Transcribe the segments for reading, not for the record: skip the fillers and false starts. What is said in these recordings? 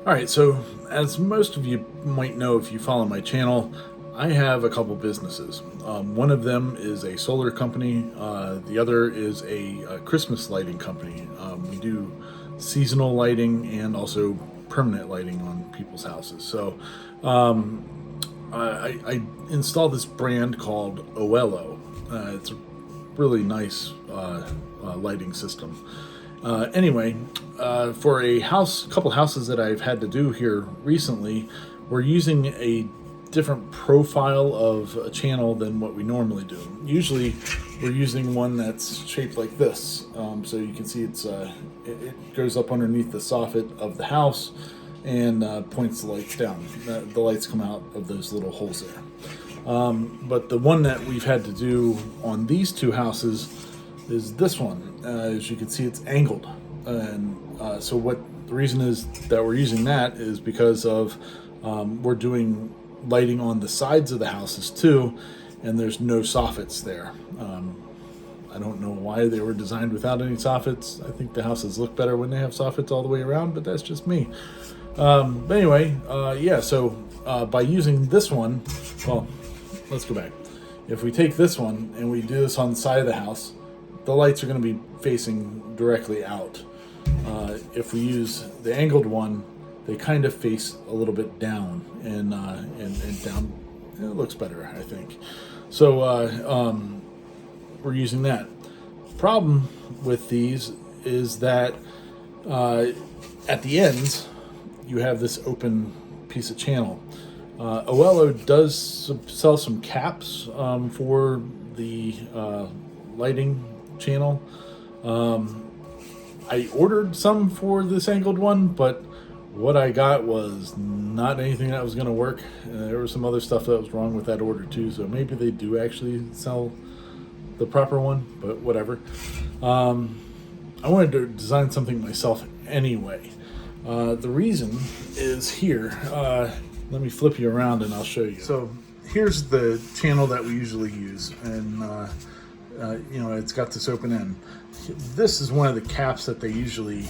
All right, so as most of you might know if you follow my channel, I have a couple businesses. One of them is a solar company. The other is a Christmas lighting company. We do seasonal lighting and also permanent lighting on people's houses. So I installed this brand called Oello. It's a really nice lighting system. Anyway, for a couple houses that I've had to do here recently, we're using a different profile of a channel than what we normally do. Usually, we're using one that's shaped like this, so you can see it goes up underneath the soffit of the house and points the lights down. The lights come out of those little holes there. But the one that we've had to do on these two houses is this one. As you can see, it's angled, and so what the reason is that we're using that is because of we're doing lighting on the sides of the houses too, and there's no soffits there. I don't know why they were designed without any soffits. I think the houses look better when they have soffits all the way around, but that's just me. But anyway, yeah, so by using this one, well, let's go back. If we take this one and we do this on the side of the house, the lights are going to be facing directly out. If we use the angled one, they kind of face a little bit down and down. It looks better, I think. So we're using that. Problem with these is that at the ends, you have this open piece of channel. Oello does sell some caps for the lighting channel. I ordered some for this angled one, but what I got was not anything that was going to work. There was some other stuff that was wrong with that order too, so maybe they do actually sell the proper one, but whatever. I wanted to design something myself anyway. The reason is here. Let me flip you around and I'll show you. So here's the channel that we usually use, and you know, it's got this open end. This is one of the caps that they usually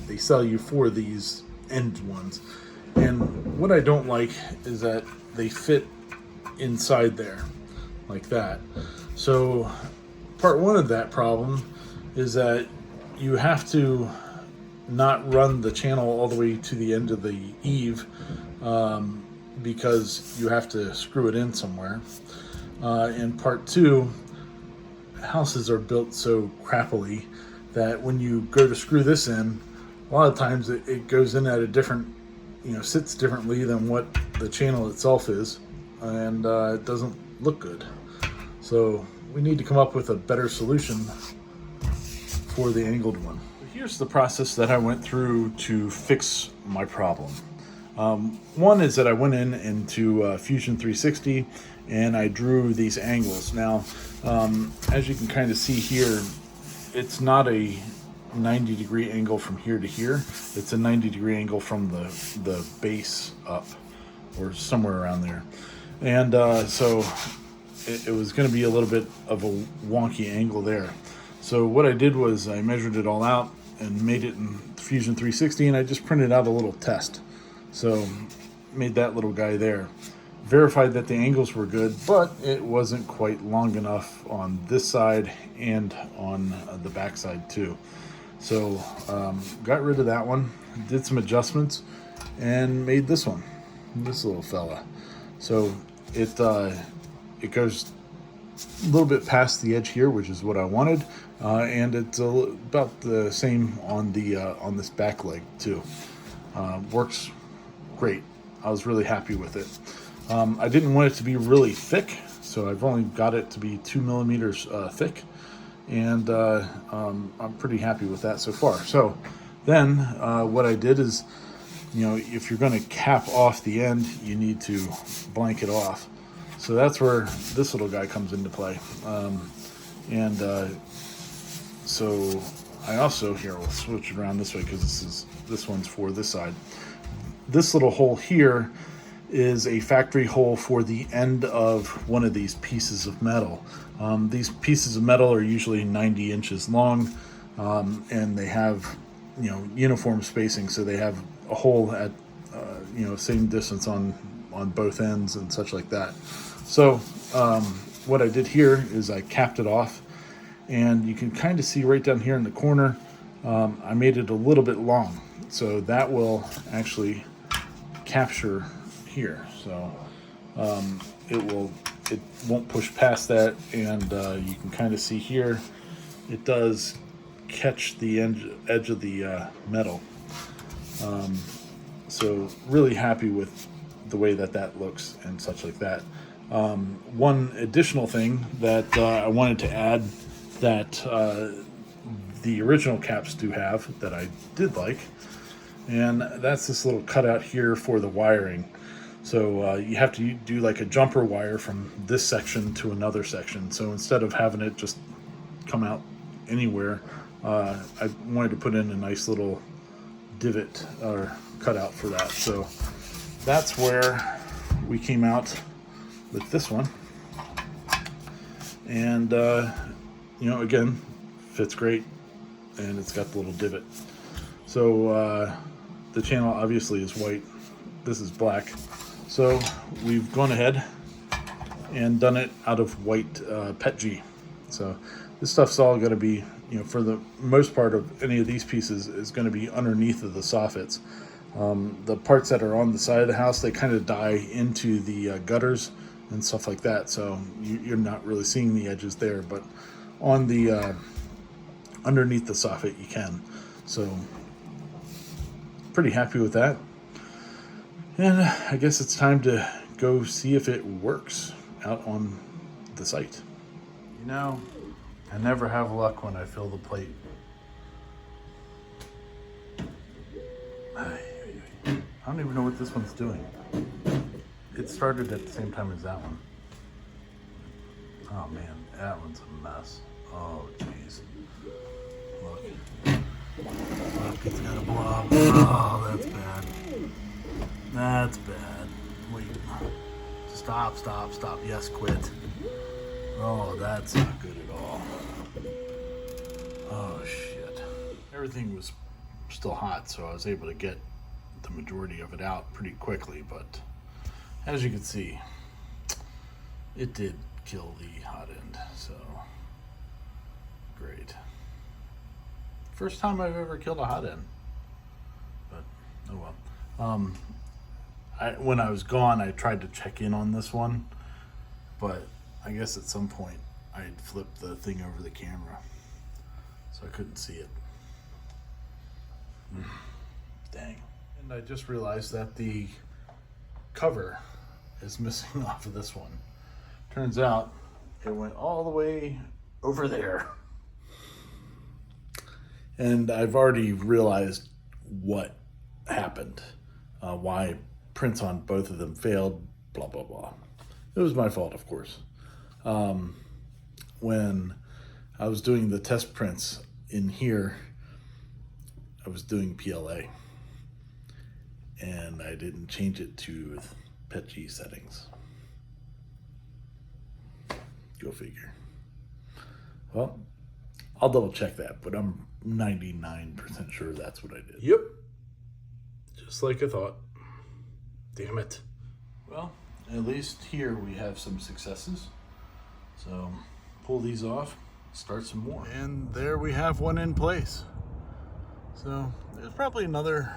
they sell you for these end ones, and what I don't like is that they fit inside there like that. So part one of that problem is that you have to not run the channel all the way to the end of the eave, because you have to screw it in somewhere. And part two, houses are built so crappily that when you go to screw this in, a lot of times it goes in at a different, you know, sits differently than what the channel itself is, and it doesn't look good. So we need to come up with a better solution for the angled one. Here's the process that I went through to fix my problem. One is that I went into Fusion 360 and I drew these angles. Now, as you can kind of see here, it's not a 90-degree angle from here to here. It's a 90-degree angle from the base up, or somewhere around there. And so it was going to be a little bit of a wonky angle there. So what I did was I measured it all out and made it in Fusion 360, and I just printed out a little test. So made that little guy there. Verified that the angles were good, but it wasn't quite long enough on this side and on the back side too. So got rid of that one, did some adjustments, and made this one, this little fella. So it goes a little bit past the edge here, which is what I wanted, and it's about the same on the on this back leg too. Works great. I was really happy with it. I didn't want it to be really thick, so I've only got it to be 2 millimeters thick, and I'm pretty happy with that so far. So then what I did is, you know, if you're going to cap off the end, you need to blank it off. So that's where this little guy comes into play. So I also, here, we'll switch it around this way because this one's for this side. This little hole here is a factory hole for the end of one of these pieces of metal. These pieces of metal are usually 90 inches long, and they have uniform spacing, so they have a hole at same distance on both ends and such like that. So what I did here is I capped it off, and you can kind of see right down here in the corner, I made it a little bit long, so that will actually capture here. So it won't push past that, and you can kind of see here it does catch the edge of the metal. So really happy with the way that looks and such like that. One additional thing that I wanted to add that the original caps do have that I did like, and that's this little cutout here for the wiring. So you have to do like a jumper wire from this section to another section. So instead of having it just come out anywhere, I wanted to put in a nice little divot or cutout for that. So that's where we came out with this one. And again, fits great, and it's got the little divot. So the channel obviously is white, this is black. So we've gone ahead and done it out of white PETG. So this stuff's all going to be, for the most part of any of these pieces, is going to be underneath of the soffits. The parts that are on the side of the house, they kind of die into the gutters and stuff like that. So you're not really seeing the edges there, but on the underneath the soffit you can. So pretty happy with that. And I guess it's time to go see if it works out on the site. I never have luck when I fill the plate. I don't even know what this one's doing. It started at the same time as that one. Oh man, that one's a mess. Oh jeez. Look. Look, it's got a blob. Oh, that's bad. That's bad. Wait. Stop. Yes, quit. Oh, that's not good at all. Oh, shit. Everything was still hot, so I was able to get the majority of it out pretty quickly, but as you can see, it did kill the hot end, so great. First time I've ever killed a hot end, but oh well. When I was gone, I tried to check in on this one, but I guess at some point I had flipped the thing over the camera, so I couldn't see it. Dang. And I just realized that the cover is missing off of this one. Turns out it went all the way over there. And I've already realized what happened, why prints on both of them failed, blah, blah, blah. It was my fault, of course. When I was doing the test prints in here, I was doing PLA, and I didn't change it to PETG settings. Go figure. Well, I'll double check that, but I'm 99% sure that's what I did. Yep. Just like I thought. Damn it. Well, at least here we have some successes. So pull these off, start some more. And there we have one in place. So there's probably another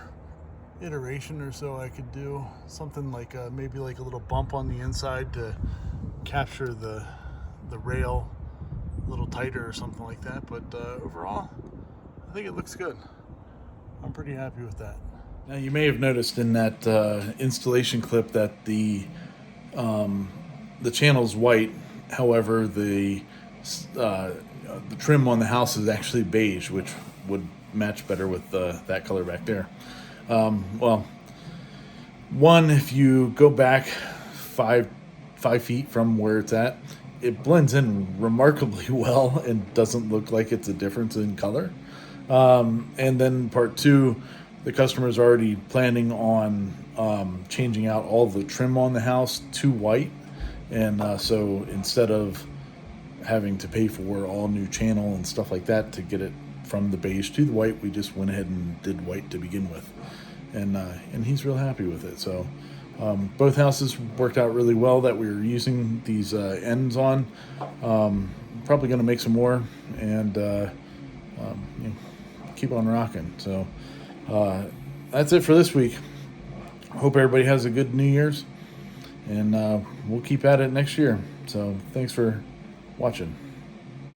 iteration or so I could do. Something like maybe like a little bump on the inside to capture the rail a little tighter or something like that. But overall, I think it looks good. I'm pretty happy with that. Now you may have noticed in that installation clip that the channel's white. However, the trim on the house is actually beige, which would match better with that color back there. Well, one, if you go back 5 feet from where it's at, it blends in remarkably well and doesn't look like it's a difference in color. And then part two, the customer's already planning on changing out all the trim on the house to white. And so instead of having to pay for all new channel and stuff like that to get it from the beige to the white. We just went ahead and did white to begin with, and he's real happy with it. So both houses worked out really well that we were using these ends on. Probably going to make some more and you know, keep on rocking. So that's it for this week. Hope everybody has a good New Year's, and we'll keep at it next year. So thanks for watching.